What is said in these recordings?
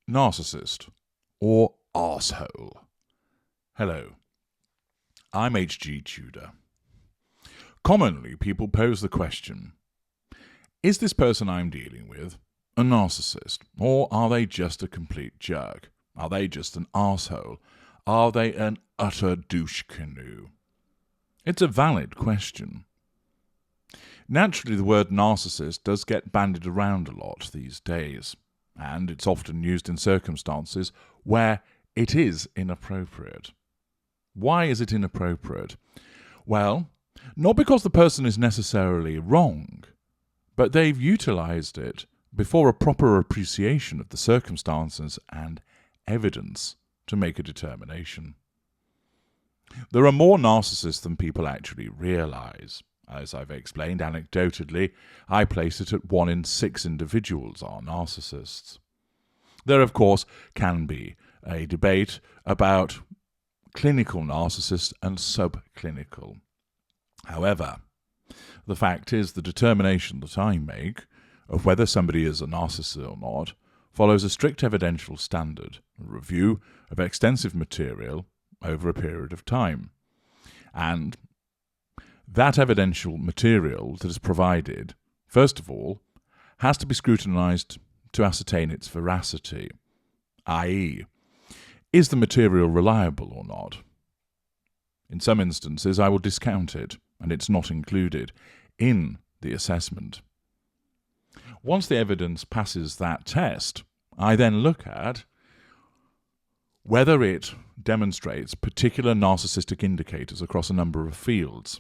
Narcissist, or arsehole. Hello, I'm H.G. Tudor. Commonly, people pose the question, is this person I'm dealing with a narcissist, or are they just a complete jerk? Are they just an arsehole? Are they an utter douche canoe? It's a valid question. Naturally, the word narcissist does get bandied around a lot these days, and it's often used in circumstances where it is inappropriate. Why is it inappropriate? Well, not because the person is necessarily wrong, but they've utilized it before a proper appreciation of the circumstances and evidence to make a determination. There are more narcissists than people actually realize. As I've explained anecdotally, I place it at 1 in 6 individuals are narcissists. There, of course, can be a debate about clinical narcissists and subclinical. However, the fact is the determination that I make of whether somebody is a narcissist or not follows a strict evidential standard, a review of extensive material over a period of time. And that evidential material that is provided, first of all, has to be scrutinized to ascertain its veracity, i.e., is the material reliable or not? In some instances, I will discount it, and it's not included in the assessment. Once the evidence passes that test, I then look at whether it demonstrates particular narcissistic indicators across a number of fields.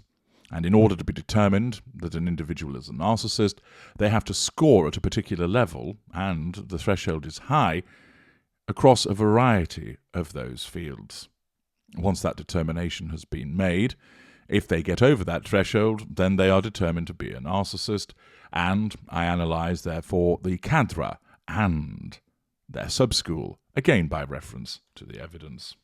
And in order to be determined that an individual is a narcissist, they have to score at a particular level, and the threshold is high, across a variety of those fields. Once that determination has been made, if they get over that threshold, then they are determined to be a narcissist, and I analyse, therefore, the cadre and their subschool, again by reference to the evidence.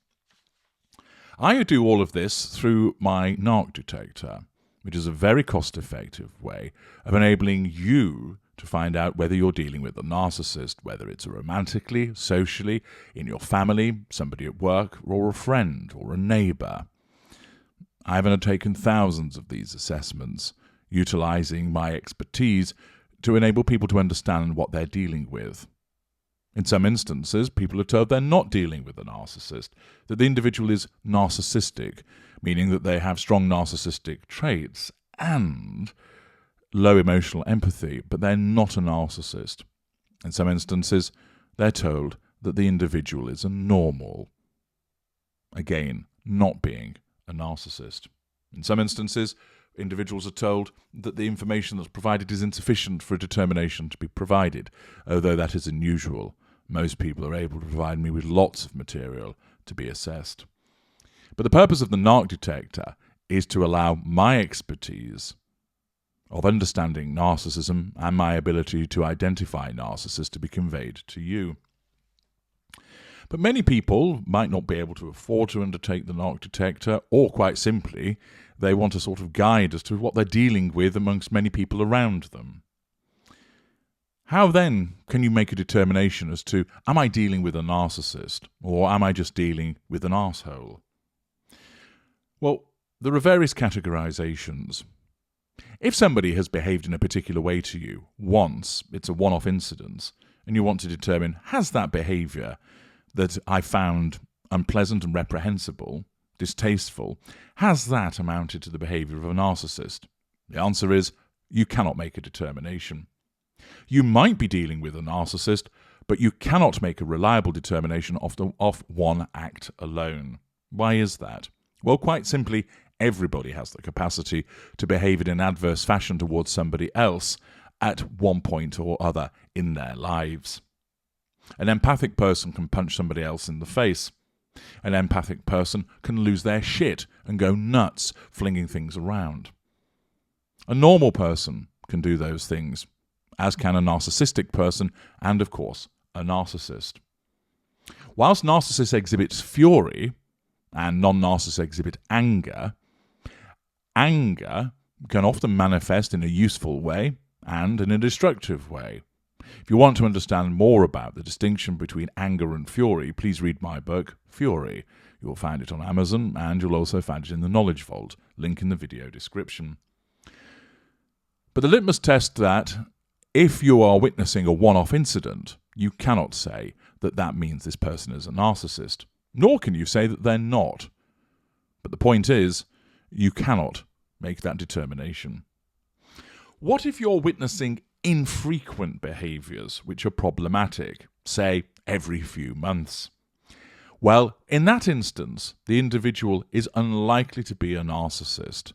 I do all of this through my narc detector, which is a very cost-effective way of enabling you to find out whether you're dealing with a narcissist, whether it's romantically, socially, in your family, somebody at work, or a friend, or a neighbour. I've undertaken thousands of these assessments, utilising my expertise to enable people to understand what they're dealing with. In some instances, people are told they're not dealing with a narcissist, that the individual is narcissistic, meaning that they have strong narcissistic traits and low emotional empathy, but they're not a narcissist. In some instances, they're told that the individual is a normal, again, not being a narcissist. In some instances, individuals are told that the information that's provided is insufficient for a determination to be provided, although that is unusual. Most people are able to provide me with lots of material to be assessed. But the purpose of the narc detector is to allow my expertise of understanding narcissism and my ability to identify narcissists to be conveyed to you. But many people might not be able to afford to undertake the narc detector, or quite simply, they want a sort of guide as to what they're dealing with amongst many people around them. How then can you make a determination as to, am I dealing with a narcissist, or am I just dealing with an arsehole? Well, there are various categorizations. If somebody has behaved in a particular way to you once, it's a one-off incident, and you want to determine, has that behaviour that I found unpleasant and reprehensible, distasteful, has that amounted to the behaviour of a narcissist? The answer is, you cannot make a determination. You might be dealing with a narcissist, but you cannot make a reliable determination off one act alone. Why is that? Well, quite simply, everybody has the capacity to behave in an adverse fashion towards somebody else at one point or other in their lives. An empathic person can punch somebody else in the face. An empathic person can lose their shit and go nuts, flinging things around. A normal person can do those things, as can a narcissistic person and, of course, a narcissist. Whilst narcissists exhibit fury and non-narcissists exhibit anger, anger can often manifest in a useful way and in a destructive way. If you want to understand more about the distinction between anger and fury, please read my book, Fury. You'll find it on Amazon, and you'll also find it in the Knowledge Vault, link in the video description. But the litmus test that if you are witnessing a one-off incident, you cannot say that that means this person is a narcissist, nor can you say that they're not. But the point is, you cannot make that determination. What if you're witnessing infrequent behaviours which are problematic, say every few months? Well, in that instance, the individual is unlikely to be a narcissist,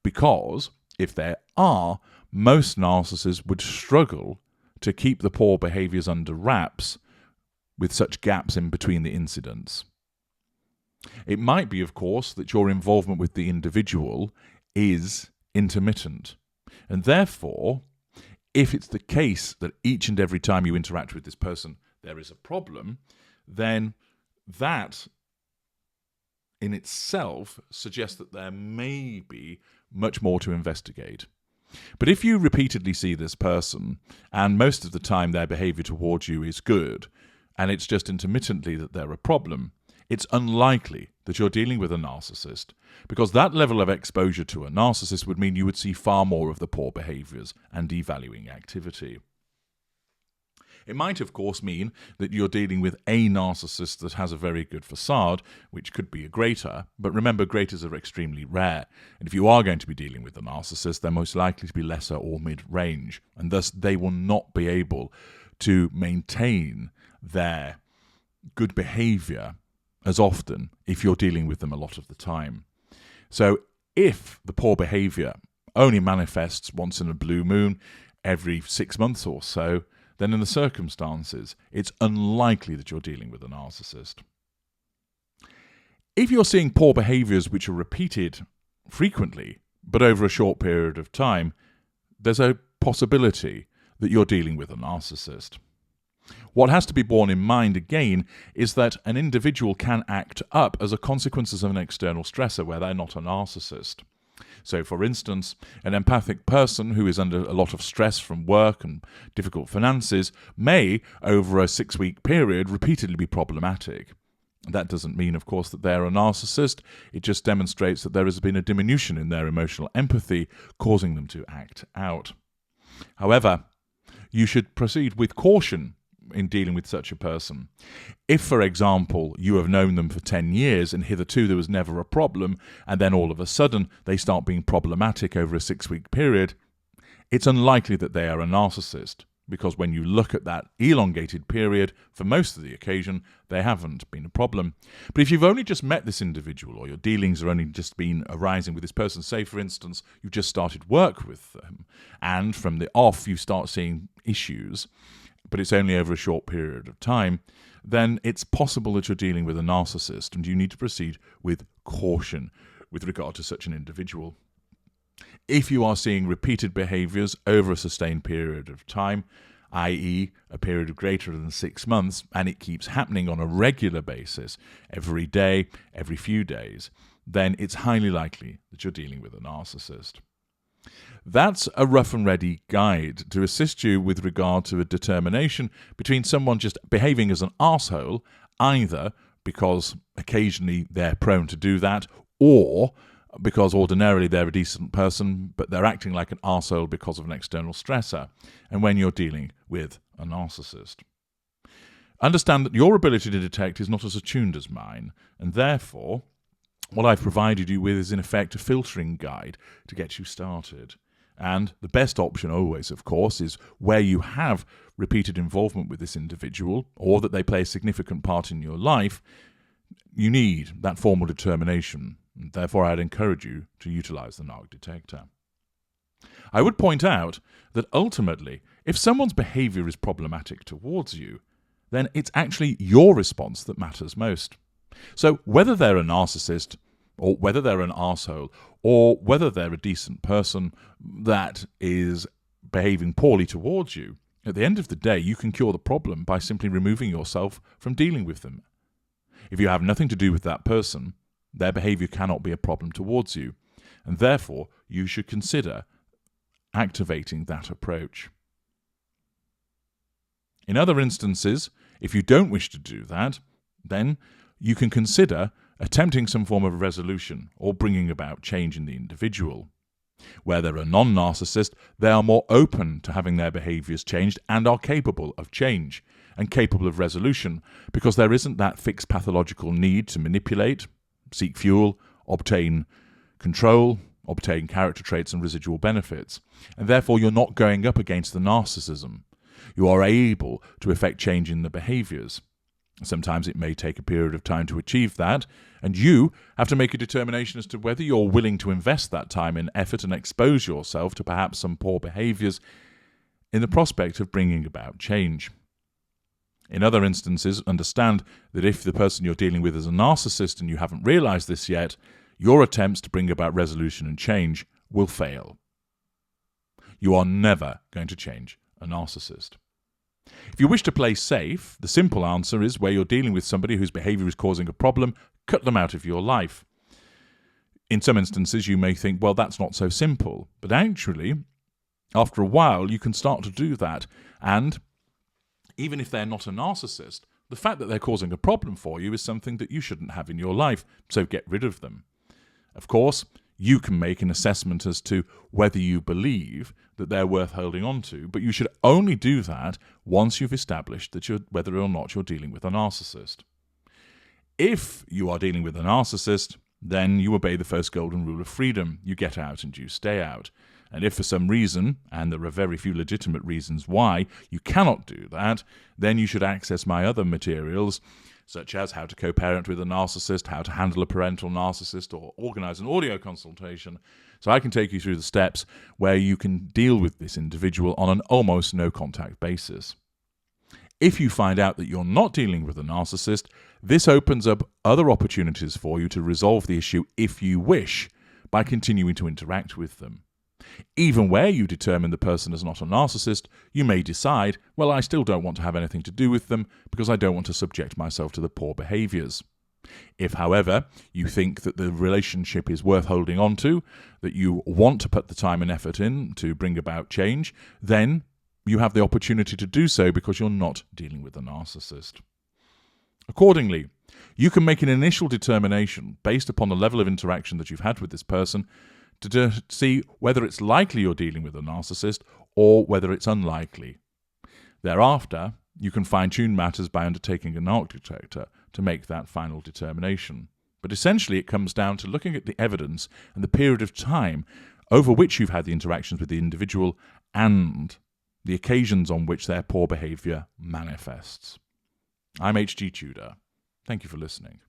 because if there are, most narcissists would struggle to keep the poor behaviours under wraps with such gaps in between the incidents. It might be, of course, that your involvement with the individual is intermittent, and therefore, if it's the case that each and every time you interact with this person there is a problem, then that in itself suggests that there may be much more to investigate. But if you repeatedly see this person, and most of the time their behaviour towards you is good, and it's just intermittently that they're a problem, it's unlikely that you're dealing with a narcissist, because that level of exposure to a narcissist would mean you would see far more of the poor behaviours and devaluing activity. It might, of course, mean that you're dealing with a narcissist that has a very good facade, which could be a greater, but remember, greaters are extremely rare, and if you are going to be dealing with a narcissist, they're most likely to be lesser or mid-range, and thus they will not be able to maintain their good behaviour as often if you're dealing with them a lot of the time. So if the poor behaviour only manifests once in a blue moon every 6 months or so, then in the circumstances, it's unlikely that you're dealing with a narcissist. If you're seeing poor behaviours which are repeated frequently, but over a short period of time, there's a possibility that you're dealing with a narcissist. What has to be borne in mind again is that an individual can act up as a consequence of an external stressor where they're not a narcissist. So, for instance, an empathic person who is under a lot of stress from work and difficult finances may, over a 6-week period, repeatedly be problematic. That doesn't mean, of course, that they're a narcissist. It just demonstrates that there has been a diminution in their emotional empathy, causing them to act out. However, you should proceed with caution in dealing with such a person. If, for example, you have known them for 10 years and hitherto there was never a problem, and then all of a sudden they start being problematic over a 6-week period, it's unlikely that they are a narcissist, because when you look at that elongated period, for most of the occasion, they haven't been a problem. But if you've only just met this individual, or your dealings have only just been arising with this person, say, for instance, you've just started work with them, and from the off you start seeing issues, but it's only over a short period of time, then it's possible that you're dealing with a narcissist, and you need to proceed with caution with regard to such an individual. If you are seeing repeated behaviours over a sustained period of time, i.e. a period of greater than 6 months, and it keeps happening on a regular basis, every day, every few days, then it's highly likely that you're dealing with a narcissist. That's a rough and ready guide to assist you with regard to a determination between someone just behaving as an arsehole, either because occasionally they're prone to do that, or because ordinarily they're a decent person, but they're acting like an arsehole because of an external stressor, and when you're dealing with a narcissist. Understand that your ability to detect is not as attuned as mine, and therefore what I've provided you with is in effect a filtering guide to get you started. And the best option always, of course, is where you have repeated involvement with this individual, or that they play a significant part in your life, you need that formal determination. And therefore, I'd encourage you to utilize the narc detector. I would point out that ultimately, if someone's behavior is problematic towards you, then it's actually your response that matters most. So whether they're a narcissist, or whether they're an arsehole, or whether they're a decent person that is behaving poorly towards you, at the end of the day, you can cure the problem by simply removing yourself from dealing with them. If you have nothing to do with that person, their behaviour cannot be a problem towards you, and therefore you should consider activating that approach. In other instances, if you don't wish to do that, then you can consider attempting some form of resolution or bringing about change in the individual. Where they're a non-narcissist, they are more open to having their behaviours changed and are capable of change and capable of resolution because there isn't that fixed pathological need to manipulate, seek fuel, obtain control, obtain character traits and residual benefits. And therefore you're not going up against the narcissism. You are able to effect change in the behaviours. Sometimes it may take a period of time to achieve that, and you have to make a determination as to whether you're willing to invest that time and effort and expose yourself to perhaps some poor behaviours in the prospect of bringing about change. In other instances, understand that if the person you're dealing with is a narcissist and you haven't realised this yet, your attempts to bring about resolution and change will fail. You are never going to change a narcissist. If you wish to play safe, the simple answer is where you're dealing with somebody whose behaviour is causing a problem, cut them out of your life. In some instances, you may think, well, that's not so simple. But actually, after a while, you can start to do that. And even if they're not a narcissist, the fact that they're causing a problem for you is something that you shouldn't have in your life. So get rid of them. Of course, you can make an assessment as to whether you believe that they're worth holding on to, but you should only do that once you've established that whether or not you're dealing with a narcissist. If you are dealing with a narcissist, then you obey the first golden rule of freedom. You get out and you stay out. And if for some reason, and there are very few legitimate reasons why, you cannot do that, then you should access my other materials, such as how to co-parent with a narcissist, how to handle a parental narcissist, or organise an audio consultation, so I can take you through the steps where you can deal with this individual on an almost no-contact basis. If you find out that you're not dealing with a narcissist, this opens up other opportunities for you to resolve the issue if you wish, by continuing to interact with them. Even where you determine the person is not a narcissist, you may decide, well, I still don't want to have anything to do with them because I don't want to subject myself to the poor behaviours. If, however, you think that the relationship is worth holding on to, that you want to put the time and effort in to bring about change, then you have the opportunity to do so because you're not dealing with a narcissist. Accordingly, you can make an initial determination based upon the level of interaction that you've had with this person to see whether it's likely you're dealing with a narcissist or whether it's unlikely. Thereafter, you can fine-tune matters by undertaking an arc detector to make that final determination. But essentially it comes down to looking at the evidence and the period of time over which you've had the interactions with the individual and the occasions on which their poor behaviour manifests. I'm H.G. Tudor. Thank you for listening.